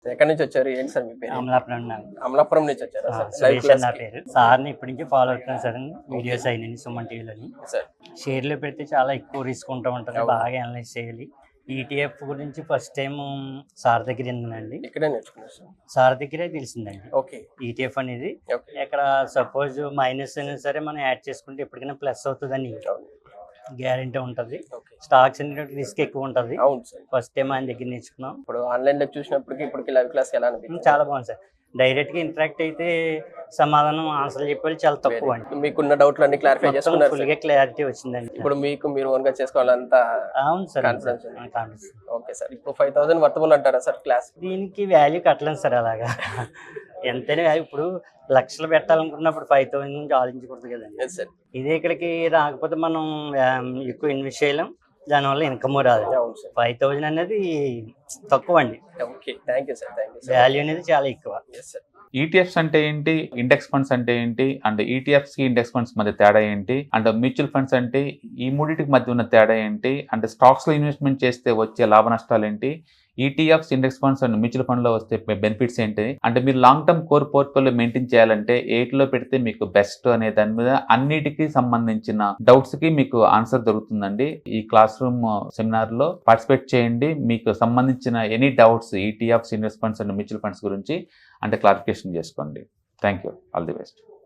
ఎక్కడి నుంచి వచ్చారు? ఏంటి సార్ మీ పేరు? అమలాపురం అమలాపురం నుంచి వచ్చారా సార్? లైవ్ సురేష్ క్లాస్ నా పేరు. సార్ని ఇప్పటి నుంచి ఫాలో అవుతున్నాను సార్. వీడియోస్ అయినాయి సుమన్ టీవీలోని. సార్ షేర్లో పెడితే చాలా ఎక్కువ రిస్క్ ఉంటూ ఉంటుంది, బాగా అనలైజ్ చేయాలి. ఈటీఎఫ్ గురించి ఫస్ట్ టైం సార్ దగ్గర విన్నానండి. ఇక్కడే నేర్చుకున్నారు సార్? సార్ దగ్గరే తెలిసిందండి ఓకే. ఈటీఎఫ్ అనేది. ఓకే. ఇక్కడ సపోజ్ మైనస్ అయినా సరే మనం యాడ్ చేసుకుంటే ఎప్పటికైనా ప్లస్ అవుతుందని గ్యారెంటీ ఉంటుంది. ఓకే. స్టాక్స్ అనేది రిస్క్ ఎక్కువ ఉంటుంది. అవును సార్. ఫస్ట్ టైం ఆయన దగ్గర నేర్చుకున్నాం. ఇప్పుడు ఆన్లైన్ లో చూసినప్పటికి ఇప్పటికి లైవ్ క్లాస్ ఎలా అనిపించింది? చాలా బాగుంది సార్. డైరెక్ట్గా ఇంటరాక్ట్ అయితే సమాధానం ఆన్సర్ చెప్పాలి చాలా తక్కువ అండి. మీకున్న డౌట్లు అన్ని క్లారిఫై చేసుకున్నారు? ఫుల్గా క్లారిటీ వచ్చిందండి. ఇప్పుడు మీరు ఓన్ గా చేసుకోవాలంత అవును సార్. కాన్ఫిడెన్స్ ఉంది. కాన్ఫిడెన్స్. Okay sir. ఇప్పుడు 5000 వర్తబుల్ అంటారా సార్ క్లాస్? దీనికి వాల్యూ కట్టలేను సార్ అలాగా. ఎంతైనా value. ఇప్పుడు లక్షలు పెట్టాలనుకున్నప్పుడు 5000 నుంచి ఆలోచించకూడదు కదండి. Yes sir. ఇదే ఇక్కడికి రాకపోతే మనం ఎక్కువ ఇన్వెస్ట్ చేయలేం, దానివల్ల ఇన్కమ్ రాదు. అవును సార్. 5000 అనేది తక్కువ అండి. Okay. Thank you sir. Thank you sir. Value అనేది చాలా ఎక్కువ. Yes sir. ఈటీఎఫ్స్ అంటే ఏంటి, ఇండెక్స్ ఫండ్స్ అంటే ఏంటి, అండ్ ఈటీఎఫ్స్ కి ఇండెక్స్ ఫండ్స్ మధ్య తేడా ఏంటి, అండ్ మ్యూచువల్ ఫండ్స్ అంటే ఈ మూడింటికి మధ్య ఉన్న తేడా ఏంటి, అంటే స్టాక్స్ లో ఇన్వెస్ట్మెంట్ చేస్తే వచ్చే లాభ నష్టాలు ఏంటి, ETFs, index funds and mutual fund లో వస్తే బెనిఫిట్స్ ఏంటి, అంటే మీరు long term core portfolio maintain చేయాలంటే ఎయిట్లో పెడితే మీకు బెస్ట్ అనే దాని మీద అన్నిటికీ సంబంధించిన డౌట్స్ కి మీకు ఆన్సర్ దొరుకుతుందండి. ఈ క్లాస్ రూమ్ సెమినార్ లో పార్టిసిపేట్ చేయండి. మీకు సంబంధించిన any doubts ETFs, index funds and mutual funds గురించి అంటే క్లారిఫికేషన్ చేసుకోండి. Thank you. All the best.